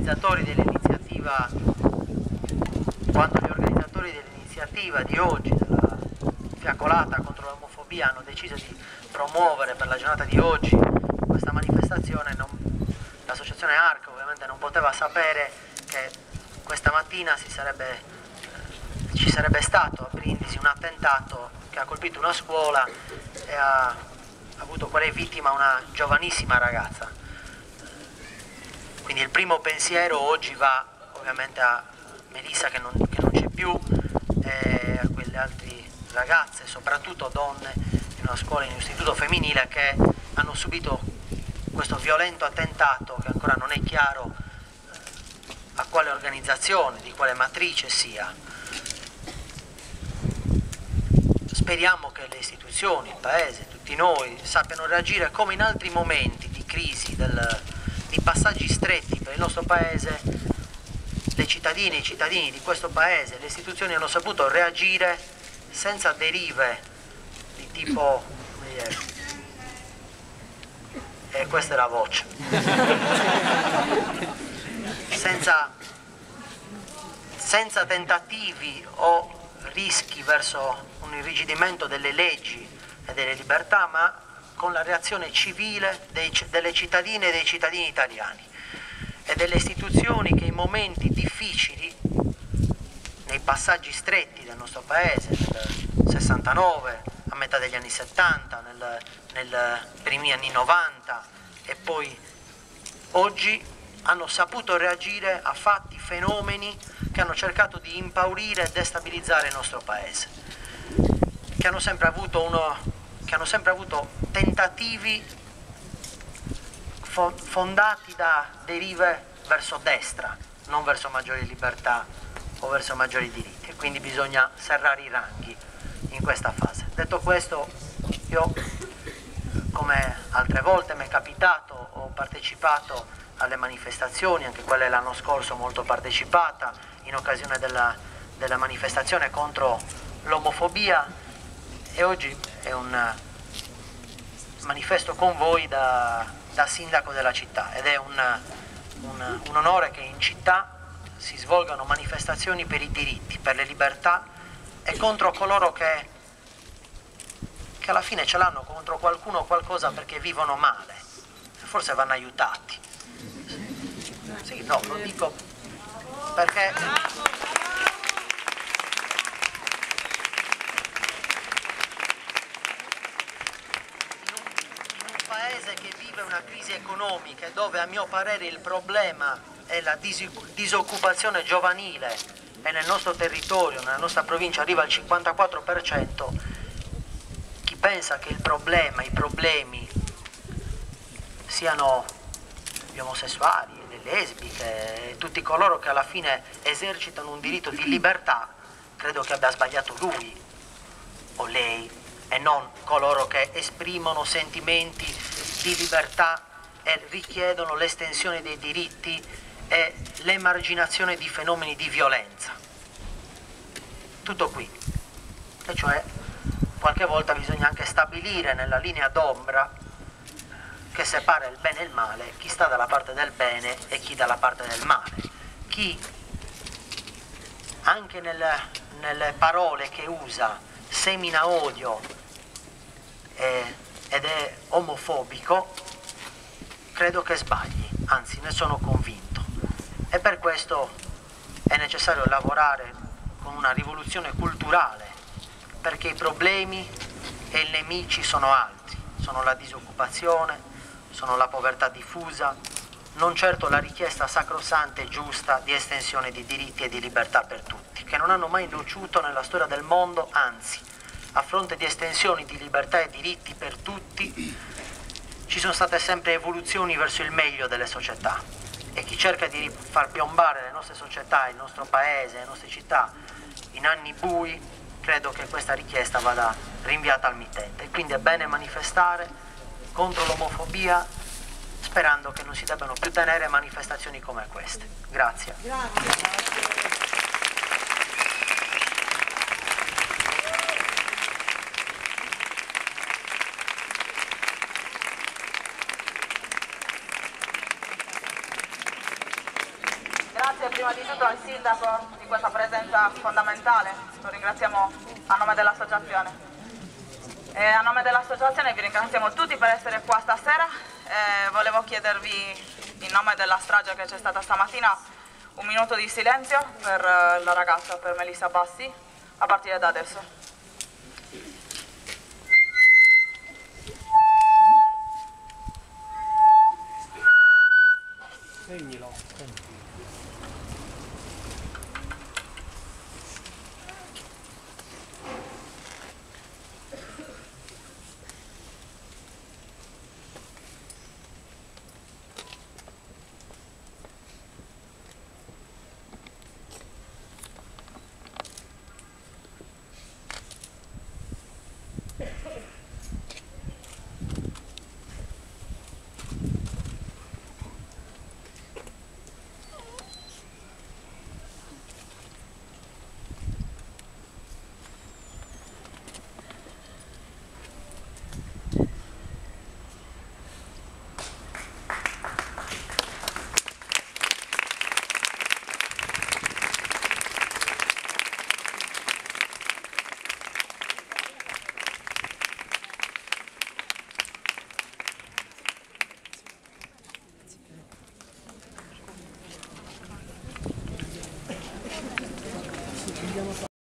organizzatori dell'iniziativa di oggi, della fiaccolata contro l'omofobia, hanno deciso di promuovere per la giornata di oggi questa manifestazione, l'associazione ARC ovviamente non poteva sapere che questa mattina ci sarebbe stato a Brindisi un attentato che ha colpito una scuola e ha avuto quale vittima una giovanissima ragazza. Quindi il primo pensiero oggi va ovviamente a Melissa che non c'è più, e a quelle altre ragazze, soprattutto donne, in una scuola, in un istituto femminile, che hanno subito questo violento attentato che ancora non è chiaro a quale organizzazione, di quale matrice sia. Speriamo che le istituzioni, il Paese, tutti noi sappiano reagire come in altri momenti di crisi, di passaggi stretti per il nostro Paese. Le cittadine e i cittadini di questo Paese, le istituzioni hanno saputo reagire senza derive di tipo, come dire, e questa è la voce, senza tentativi o rischi verso un irrigidimento delle leggi e delle libertà, ma con la reazione civile delle cittadine e dei cittadini italiani e delle istituzioni che in momenti difficili, nei passaggi stretti del nostro Paese, nel 69, a metà degli anni 70, nei primi anni 90 e poi oggi, hanno saputo reagire a fatti, fenomeni che hanno cercato di impaurire e destabilizzare il nostro Paese, che hanno sempre avuto tentativi fondati da derive verso destra, non verso maggiori libertà o verso maggiori diritti, e quindi bisogna serrare i ranghi in questa fase. Detto questo, io, come altre volte mi è capitato, ho partecipato alle manifestazioni, anche quelle l'anno scorso molto partecipata, in occasione della manifestazione contro l'omofobia, e oggi è un manifesto con voi da sindaco della città, ed è un onore che in città si svolgano manifestazioni per i diritti, per le libertà e contro coloro che alla fine ce l'hanno contro qualcuno o qualcosa perché vivono male, forse vanno aiutati. Sì, no, lo dico perché paese che vive una crisi economica, dove a mio parere il problema è la disoccupazione giovanile, e nel nostro territorio, nella nostra provincia arriva al 54%, chi pensa che i problemi siano gli omosessuali, le lesbiche e tutti coloro che alla fine esercitano un diritto di libertà, credo che abbia sbagliato lui o lei, e non coloro che esprimono sentimenti di libertà e richiedono l'estensione dei diritti e l'emarginazione di fenomeni di violenza. Tutto qui. E cioè, qualche volta bisogna anche stabilire nella linea d'ombra che separa il bene e il male, chi sta dalla parte del bene e chi dalla parte del male. Chi, anche nelle parole che usa, semina odio ed è omofobico, credo che sbagli, anzi ne sono convinto. E per questo è necessario lavorare con una rivoluzione culturale, perché i problemi e i nemici sono altri, sono la disoccupazione, sono la povertà diffusa, non certo la richiesta sacrosanta e giusta di estensione di diritti e di libertà per tutti, che non hanno mai nociuto nella storia del mondo, anzi, a fronte di estensioni di libertà e diritti per tutti, ci sono state sempre evoluzioni verso il meglio delle società, e chi cerca di far piombare le nostre società, il nostro paese, le nostre città in anni bui, credo che questa richiesta vada rinviata al mittente. Quindi è bene manifestare contro l'omofobia, sperando che non si debbano più tenere manifestazioni come queste. Grazie. Grazie. prima di tutto al sindaco di questa presenza fondamentale, lo ringraziamo a nome dell'associazione. E a nome dell'associazione vi ringraziamo tutti per essere qua stasera. Volevo chiedervi, in nome della strage che c'è stata stamattina, un minuto di silenzio per la ragazza, per Melissa Bassi, a partire da adesso. Segnilo.